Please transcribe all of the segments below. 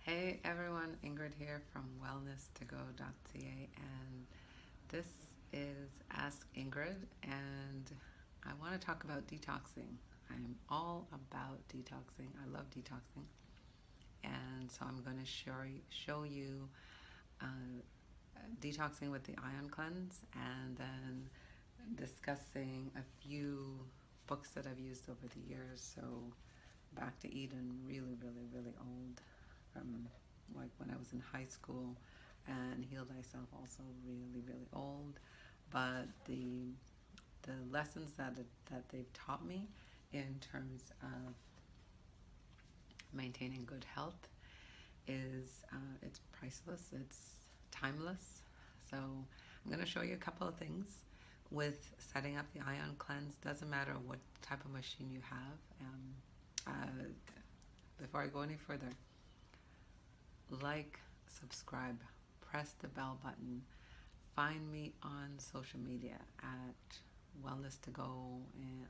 Hey everyone, Ingrid here from wellness2go.ca, and this is Ask Ingrid, and I want to talk about detoxing. I'm all about detoxing. I love detoxing, and so I'm going to show you uh, detoxing with the ion cleanse, and then discussing a few books that I've used over the years. So Back to Eden, really, really, really old, from like when I was in high school, and Heal Thyself, also really, really old. But the lessons that they've taught me in terms of maintaining good health is it's priceless. It's timeless. So I'm going to show you a couple of things with setting up the ion cleanse. Doesn't matter what type of machine you have. Before I go any further, like, subscribe, press the bell button. Find me on social media at Wellness2Go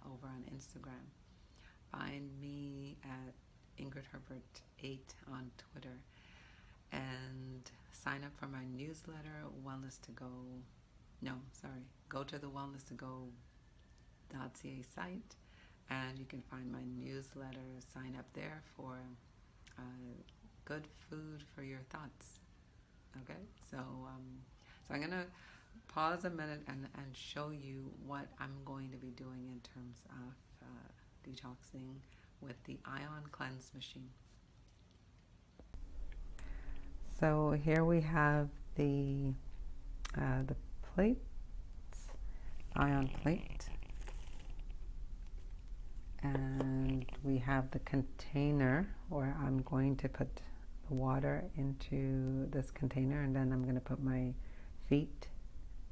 over on Instagram. Find me at Ingrid Herbert 8 on Twitter. And sign up for my newsletter, go to the wellness2go.ca site, and you can find my newsletter. Sign up there for good food for your thoughts. Okay, so I'm gonna pause a minute and show you what I'm going to be doing in terms of detoxing with the ion cleanse machine. So here we have the plate, ion plate, and we have the container where I'm going to put the water into this container, and then I'm going to put my feet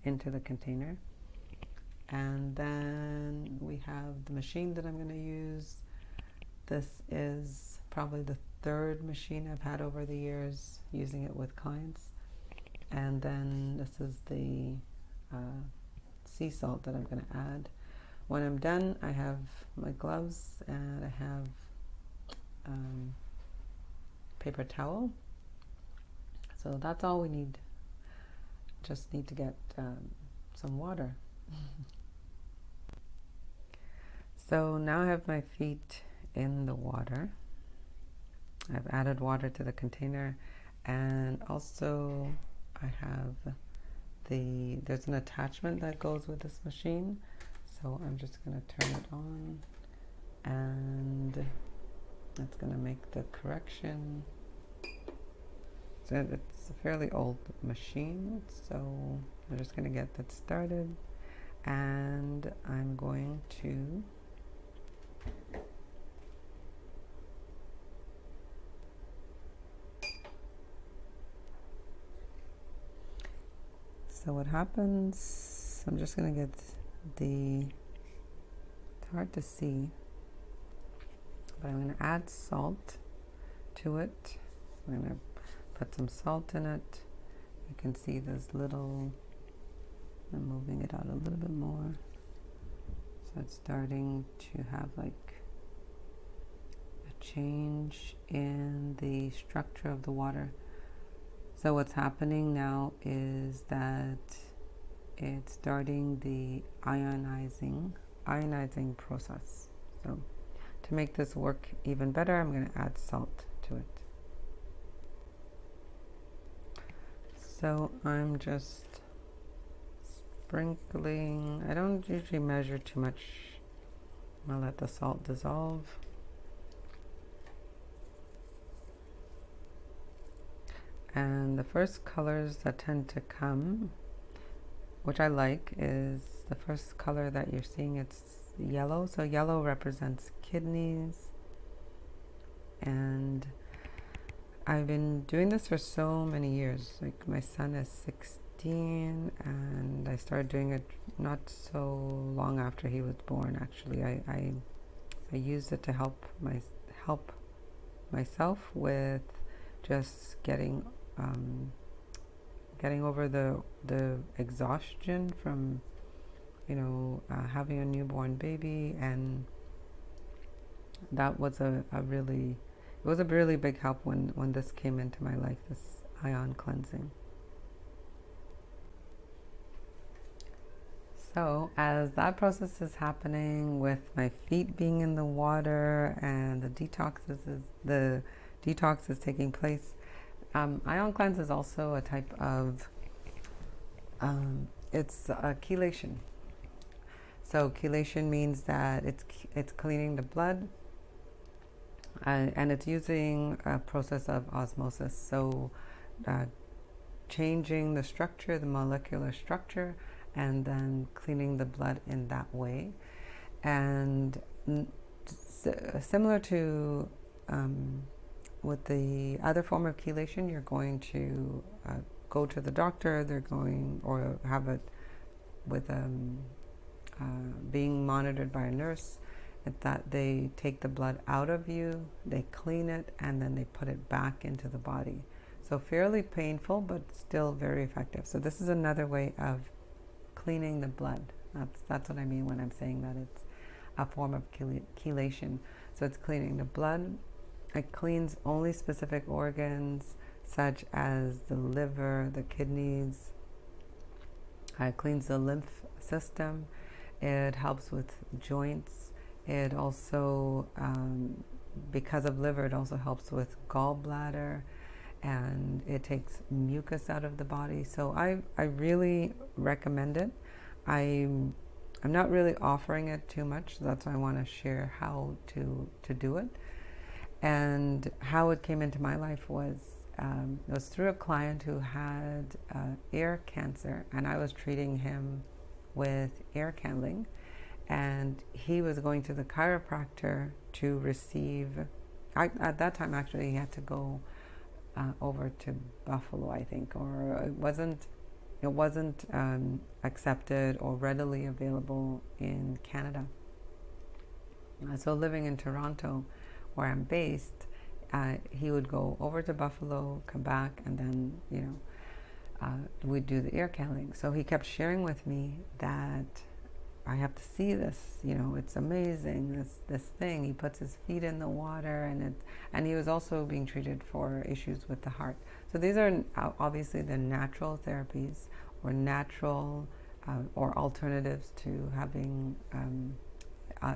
into the container. And then we have the machine that I'm going to use. This is probably the third machine I've had over the years, using it with clients. And then this is the sea salt that I'm going to add. When I'm done, I have my gloves and I have paper towel. So that's all we need. Just need to get some water. So now I have my feet in the water. I've added water to the container, and also I have there's an attachment that goes with this machine. So I'm just going to turn it on, and that's going to make the correction. So it's a fairly old machine, so I'm just going to get that started, and I'm going to so what happens, I'm just going to get it's hard to see, but I'm going to add salt to it. I'm going to put some salt in it. You can see this little, I'm moving it out a little bit more. So it's starting to have like a change in the structure of the water. So what's happening now is that it's starting the ionizing process. So to make this work even better, I'm going to add salt to it. So I'm just sprinkling. I don't usually measure too much. I'll let the salt dissolve. And the first colors that tend to come, which I like, is the first color that you're seeing, it's yellow. So yellow represents kidneys. And I've been doing this for so many years. Like, my son is 16, and I started doing it not so long after he was born. Actually, I used it to help myself with just getting over the exhaustion from having a newborn baby, and that was a really it was a really big help when this came into my life, this ion cleansing. So as that process is happening with my feet being in the water and the detox is taking place, ion cleanse is also a type of it's a chelation. So chelation means that it's cleaning the blood, and it's using a process of osmosis. So changing the structure, the molecular structure, and then cleaning the blood in that way. And similar to with the other form of chelation, you're going to go to the doctor. They're going, or have it with being monitored by a nurse, that they take the blood out of you, they clean it, and then they put it back into the body. So fairly painful, but still very effective. So this is another way of cleaning the blood. That's what I mean when I'm saying that it's a form of chelation. So it's cleaning the blood. It cleans only specific organs such as the liver, the kidneys. It cleans the lymph system. It helps with joints. It also, because of liver, it also helps with gallbladder, and it takes mucus out of the body. So I really recommend it. I'm not really offering it too much, so that's why I want to share how to do it. And how it came into my life was, it was through a client who had ear cancer, and I was treating him with air candling, and he was going to the chiropractor to receive, at that time actually he had to go over to Buffalo, I think, or it wasn't accepted or readily available in Canada. So living in Toronto, where I'm based, he would go over to Buffalo, come back, and then, we'd do the ear candling. So he kept sharing with me that I have to see this, it's amazing, this thing. He puts his feet in the water, and he was also being treated for issues with the heart. So these are obviously the natural therapies, or natural or alternatives to having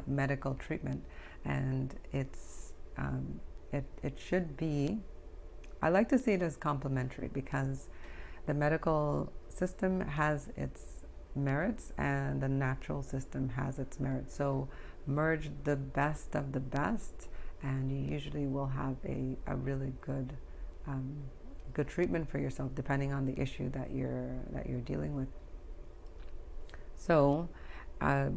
medical treatment. And it should be, I like to see it as complementary, because the medical system has its merits and the natural system has its merits. So merge the best of the best, and you usually will have a really good treatment for yourself, depending on the issue that you're dealing with. So at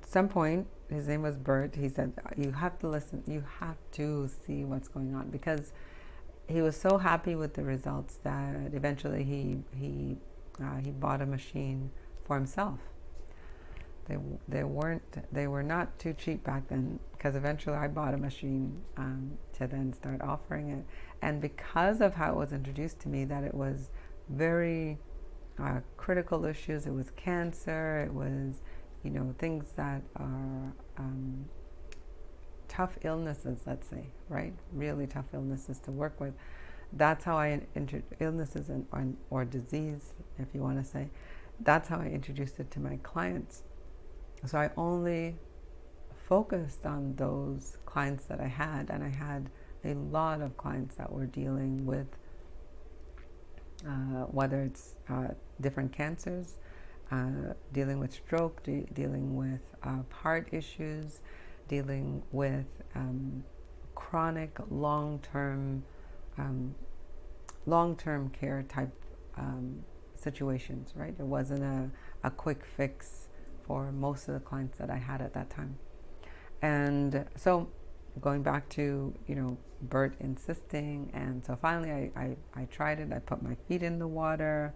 some point, his name was Bert, he said, you have to listen, you have to see what's going on, because he was so happy with the results that eventually he bought a machine for himself. They were not too cheap back then, because eventually I bought a machine to then start offering it. And because of how it was introduced to me, that it was very critical issues, it was cancer, it was, things that are tough illnesses, let's say, right? Really tough illnesses to work with. That's how illnesses or disease, if you want to say, that's how I introduced it to my clients. So I only focused on those clients that I had, and I had a lot of clients that were dealing with whether it's different cancers, dealing with stroke, dealing with heart issues, dealing with chronic long-term care type situations, right? It wasn't a quick fix for most of the clients that I had at that time. And so going back to, Bert insisting, and so finally I tried it. I put my feet in the water,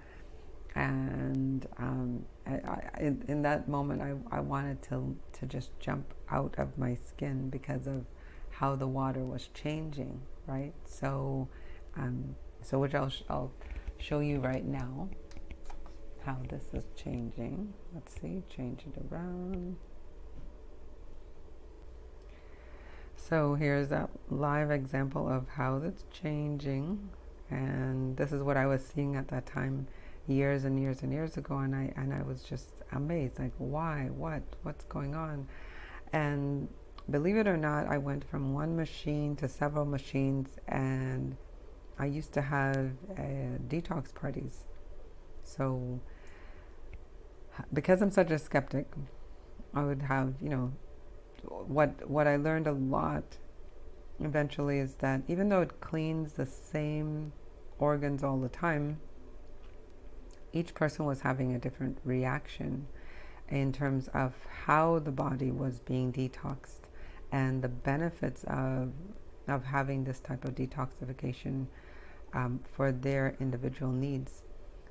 and in that moment I wanted to just jump out of my skin because of how the water was changing, right? So which I'll show you right now how this is changing. Let's see, change it around. So here's a live example of how it's changing, and this is what I was seeing at that time, years and years and years ago, and I was just amazed, like, why, what's going on? And believe it or not, I went from one machine to several machines, and I used to have detox parties. So because I'm such a skeptic, I would have, what I learned a lot eventually is that even though it cleans the same organs all the time, each person was having a different reaction in terms of how the body was being detoxed and the benefits of having this type of detoxification for their individual needs.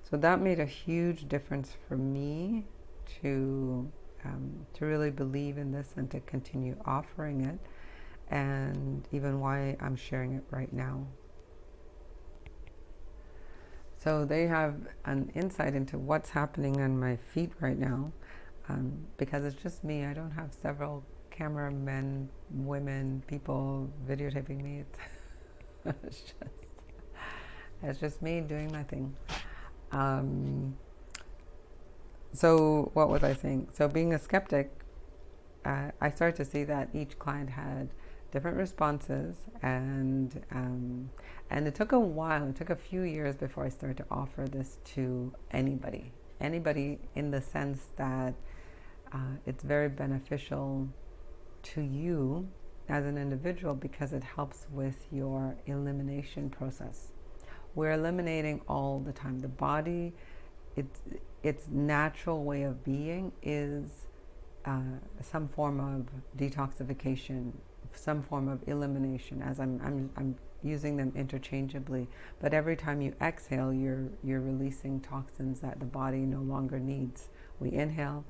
So that made a huge difference for me to really believe in this and to continue offering it, and even why I'm sharing it right now. So they have an insight into what's happening on my feet right now, because it's just me. I don't have several cameramen, women, people videotaping me. It's just me doing my thing. So what was I saying? So being a skeptic, I started to see that each client had different responses, and it took a while. It took a few years before I started to offer this to anybody in the sense that it's very beneficial to you as an individual because it helps with your elimination process. We're eliminating all the time. The body, its natural way of being is some form of detoxification, some form of elimination, as I'm using them interchangeably. But every time you exhale, you're releasing toxins that the body no longer needs. We inhale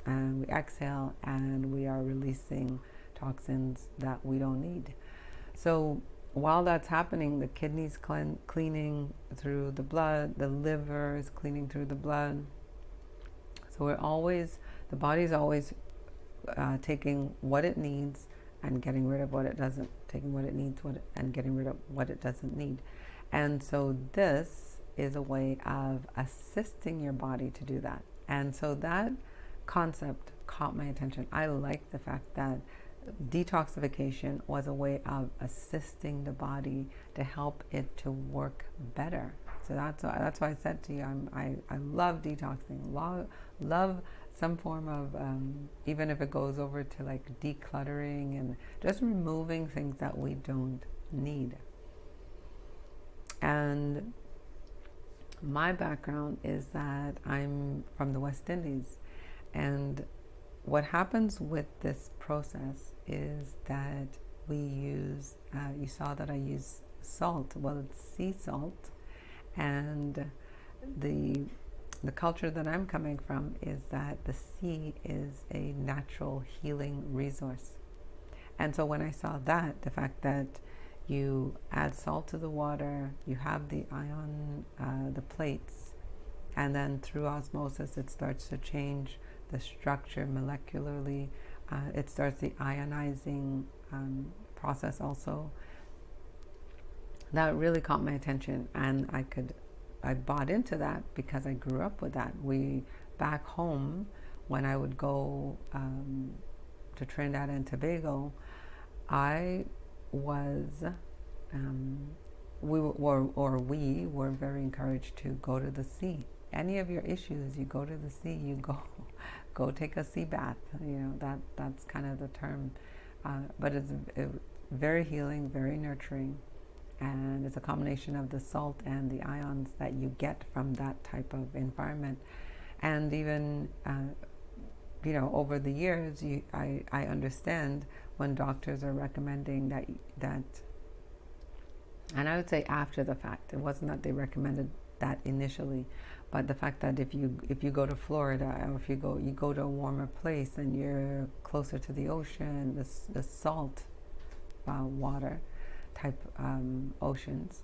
and we exhale, and we are releasing toxins that we don't need. So while that's happening, the kidneys cleaning through the blood, the liver is cleaning through the blood. So the body's always taking what it needs and getting rid of what it doesn't, taking what it needs and getting rid of what it doesn't need. And so this is a way of assisting your body to do that. And so that concept caught my attention. I like the fact that detoxification was a way of assisting the body to help it to work better. So that's why I said to you, I love detoxing, love some form of, even if it goes over to like decluttering and just removing things that we don't need. And my background is that I'm from the West Indies, and what happens with this process is that we use, you saw that I use salt. Well, it's sea salt, and the culture that I'm coming from is that the sea is a natural healing resource. And so when I saw that, the fact that you add salt to the water, you have the ion, the plates, and then through osmosis it starts to change the structure molecularly. It starts the ionizing process also. That really caught my attention, and I bought into that because I grew up with that. Back home, when I would go to Trinidad and Tobago, we were very encouraged to go to the sea. Any of your issues, you go to the sea, you go take a sea bath. That's kind of the term. But it's very healing, very nurturing. And it's a combination of the salt and the ions that you get from that type of environment. And even, over the years, I understand when doctors are recommending that, and I would say after the fact, it wasn't that they recommended that initially, but the fact that if you go to Florida, or if you go to a warmer place and you're closer to the ocean, the salt water type oceans,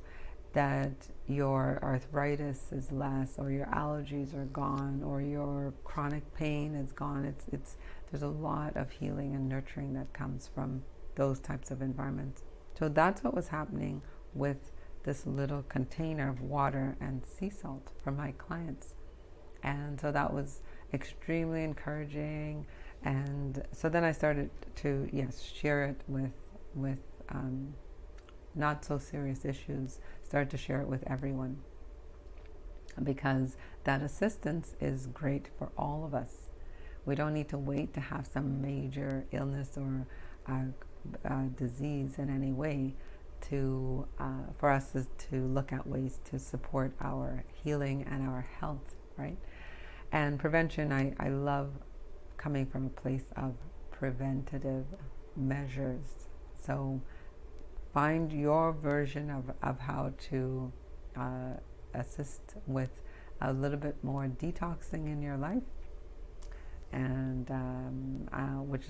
that your arthritis is less, or your allergies are gone, or your chronic pain is gone. There's a lot of healing and nurturing that comes from those types of environments. So that's what was happening with this little container of water and sea salt for my clients. And so that was extremely encouraging. And so then I started to, share it with not so serious issues, start to share it with everyone. Because that assistance is great for all of us. We don't need to wait to have some major illness or disease in any way for us to look at ways to support our healing and our health, right? And prevention, I love coming from a place of preventative measures. So find your version of how to assist with a little bit more detoxing in your life, and which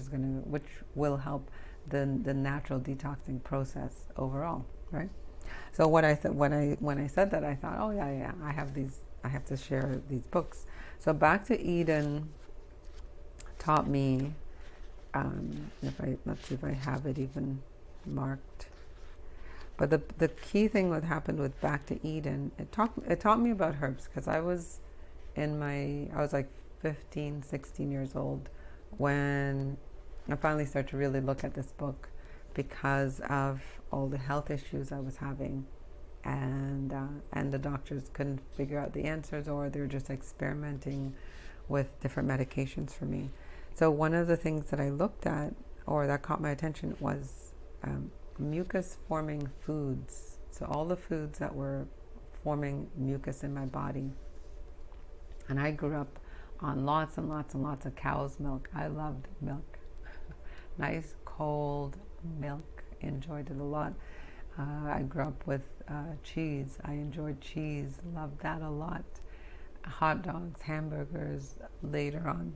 will help the natural detoxing process overall, right? So when I said that, I thought, oh yeah, I have to share these books. So Back to Eden taught me, let's see if I have it even marked. But the key thing that happened with Back to Eden, it taught me about herbs, because I was like 15, 16 years old when I finally started to really look at this book, because of all the health issues I was having, and the doctors couldn't figure out the answers, or they were just experimenting with different medications for me. So one of the things that I looked at, or that caught my attention, was mucus-forming foods. So all the foods that were forming mucus in my body. And I grew up on lots and lots and lots of cow's milk. I loved milk. Nice cold milk. Enjoyed it a lot. I grew up with cheese. I enjoyed cheese. Loved that a lot. Hot dogs, hamburgers later on.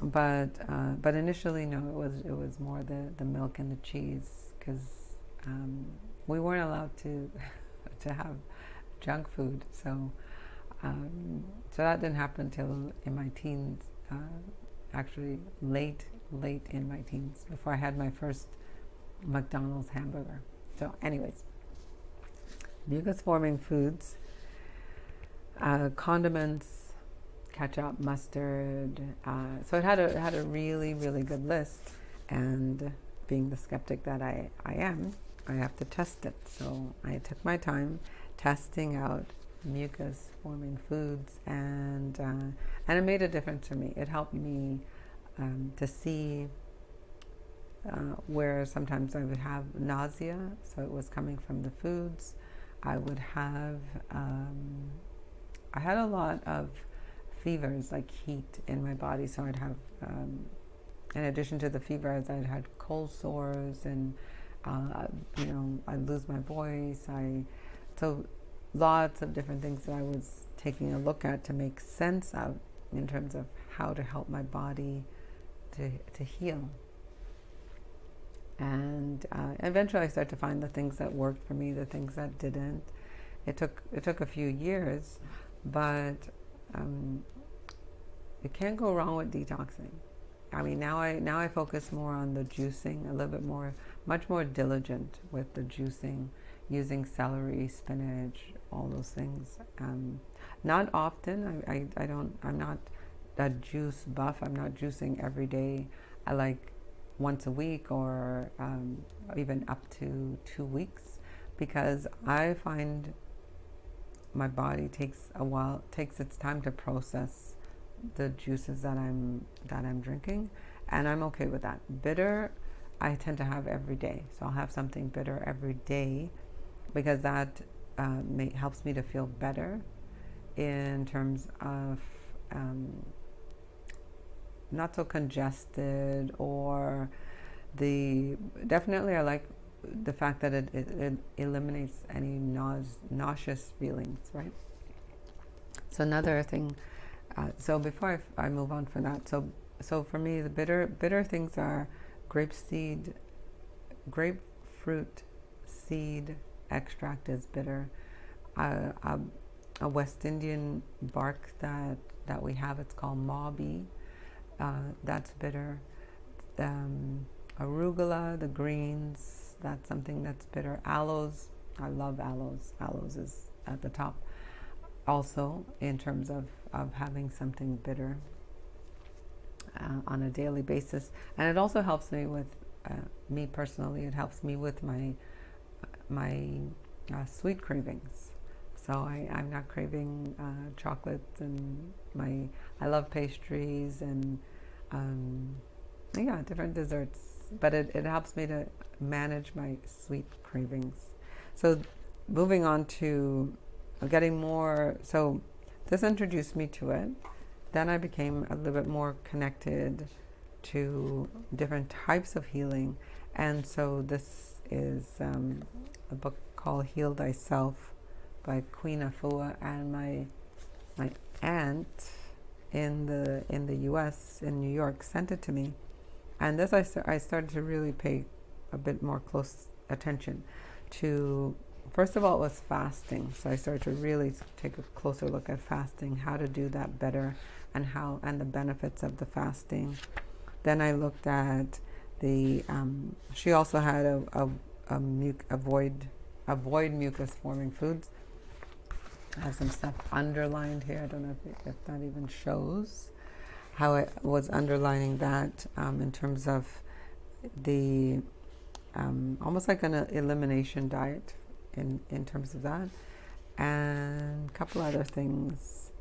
But initially, no, it was more the milk and the cheese, because we weren't allowed to have junk food. So that didn't happen until in my teens, actually late in my teens, before I had my first McDonald's hamburger. So anyways, mucus-forming foods, condiments, ketchup, mustard. So it had a really, really good list. And being the skeptic that I am, I have to test it. So I took my time testing out mucus-forming foods, and it made a difference for me. It helped me to see where sometimes I would have nausea, so it was coming from the foods. I would have, I had a lot of fevers, like heat in my body, so I'd have, in addition to the fevers, I'd had cold sores, and I'd lose my voice. So lots of different things that I was taking a look at to make sense of, in terms of how to help my body to heal. And eventually I started to find the things that worked for me, the things that didn't. It took a few years, but you can't go wrong with detoxing. I mean, now I focus more on the juicing, a little bit more, much more diligent with the juicing, using celery, spinach, all those things. Not often. I'm not a juice buff. I'm not juicing every day. I like once a week, or even up to 2 weeks, because I find my body takes its time to process the juices that I'm drinking, and I'm okay with that. Bitter, I tend to have every day, so I'll have something bitter every day, because that helps me to feel better in terms of not so congested, or definitely I like the fact that it eliminates any nauseous feelings, right? So another thing, so before I move on from that, so for me, the bitter things are grapefruit seed extract is bitter. A West Indian bark that we have, it's called mauby. That's bitter. arugula, the greens, that's something that's bitter. Aloes, I love aloes. Aloes is at the top also in terms of having something bitter on a daily basis. And it also helps me with, me personally, it helps me with my sweet cravings. So I'm not craving chocolates, and I love pastries and yeah, different desserts. But it helps me to manage my sweet cravings. So moving on to getting more, so this introduced me to it. Then I became a little bit more connected to different types of healing. And so this is a book called Heal Thyself by Queen Afua, and my aunt in the US, in New York, sent it to me. And this I started to really pay a bit more close attention to. First of all, it was fasting. So I started to really take a closer look at fasting, how to do that better, and the benefits of the fasting. Then I looked at the, she also had avoid mucus-forming foods. I have some stuff underlined here. I don't know if that even shows how it was underlining that in terms of the, almost like an elimination diet in terms of that, and a couple other things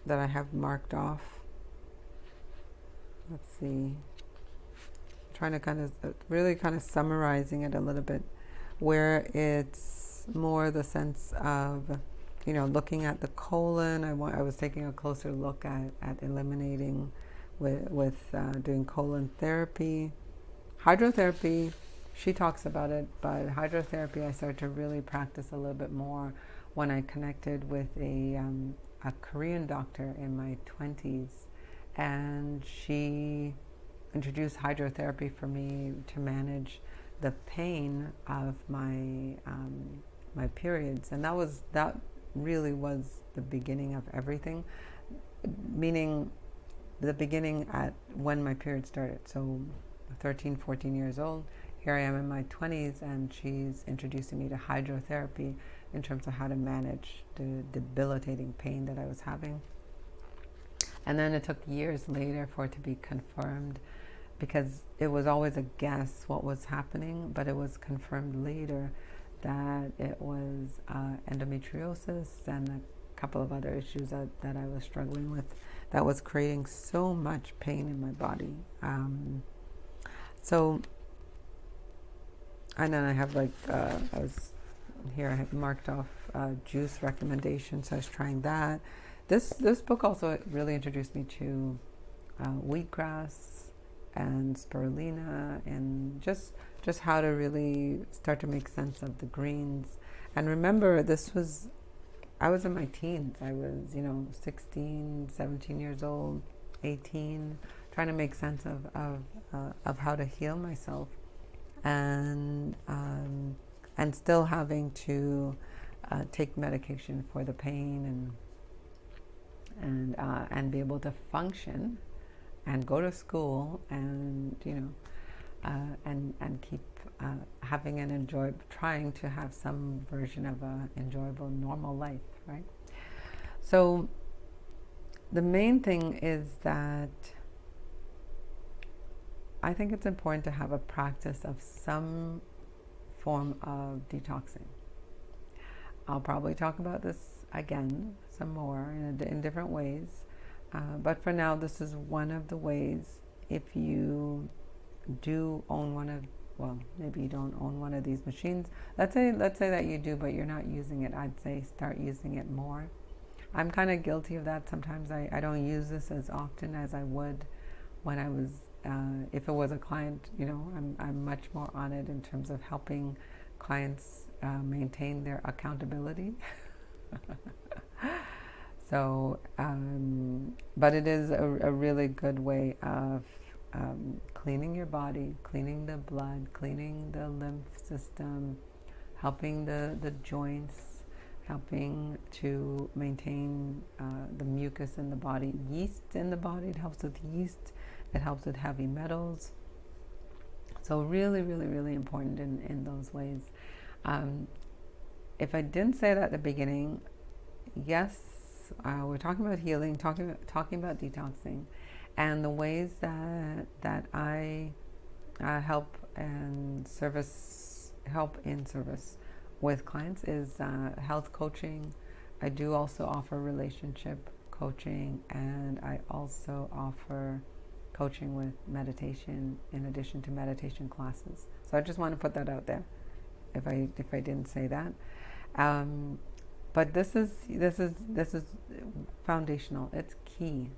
that I have marked off. Let's see. Trying to kind of really kind of summarizing it a little bit, where it's more the sense of, you know, looking at the colon. I was taking a closer look at eliminating with doing colon therapy, hydrotherapy. She talks about it, but hydrotherapy I started to really practice a little bit more when I connected with a Korean doctor in my 20s, and she introduced hydrotherapy for me to manage the pain of my my periods, and that really was the beginning of everything, meaning the beginning at when my period started. So 13, 14 years old. Here I am in my 20s, and she's introducing me to hydrotherapy in terms of how to manage the debilitating pain that I was having. And then it took years later for it to be confirmed, because it was always a guess what was happening, but it was confirmed later that it was endometriosis and a couple of other issues that I was struggling with that was creating so much pain in my body. And then I have I have marked off juice recommendations. So I was trying that. This book also really introduced me to wheatgrass and spirulina, and just how to really start to make sense of the greens. And remember, I was in my teens. I was, 16, 17 years old, 18, trying to make sense of how to heal myself, and still having to take medication for the pain, and be able to function and go to school, and keep having trying to have some version of a enjoyable normal life, right? So the main thing is that I think it's important to have a practice of some form of detoxing. I'll probably talk about this again some more in different ways, but for now, this is one of the ways. If you do own maybe you don't own one of these machines. Let's say that you do, but you're not using it. I'd say start using it more. I'm kind of guilty of that. Sometimes I don't use this as often as I would when I was, if it was a client, I'm much more on it in terms of helping clients maintain their accountability. So, but it is a really good way of cleaning your body, cleaning the blood, cleaning the lymph system, helping the joints, helping to maintain the mucus in the body, yeast in the body. It helps with yeast It helps with heavy metals. So really, really, really important in those ways. If I didn't say that at the beginning, yes, we're talking about healing, talking about detoxing, and the ways that I help in service with clients is health coaching. I do also offer relationship coaching, and I also offer coaching with meditation in addition to meditation classes. So I just want to put that out there if I didn't say that. But this is foundational. It's key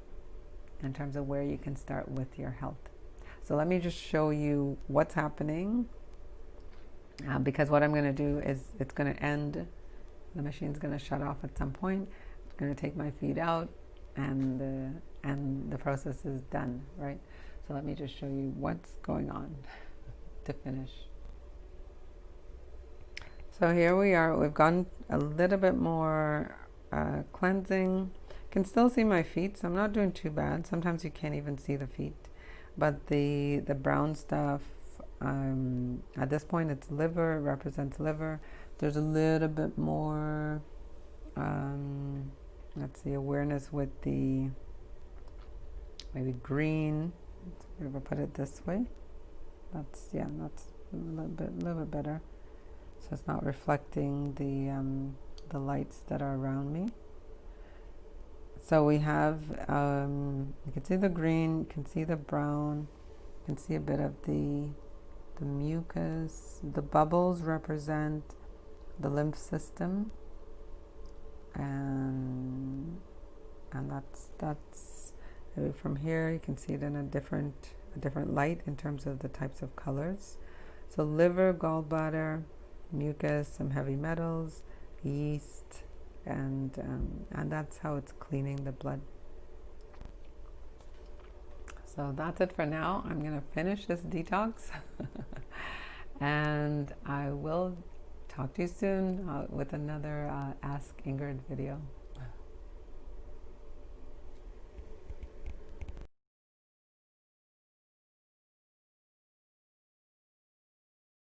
in terms of where you can start with your health. So let me just show you what's happening, because what I'm going to do is it's going to end. The machine's going to shut off at some point. I'm going to take my feet out, and the process is done, right? So let me just show you what's going on to finish. So here we are. We've gone a little bit more cleansing. You can still see my feet, so I'm not doing too bad. Sometimes you can't even see the feet. But the brown stuff, at this point it's liver, it represents liver. There's a little bit more, let's see, awareness with the maybe green. If we ever put it this way, that's a little bit better. So it's not reflecting the lights that are around me. So we have, you can see the green, you can see the brown, you can see a bit of the mucus. The bubbles represent the lymph system, and that's from here you can see it in a different light in terms of the types of colors. So liver, gallbladder, mucus, some heavy metals, yeast, and that's how it's cleaning the blood. So that's it for now. I'm going to finish this detox and I will talk to you soon with another Ask Ingrid video.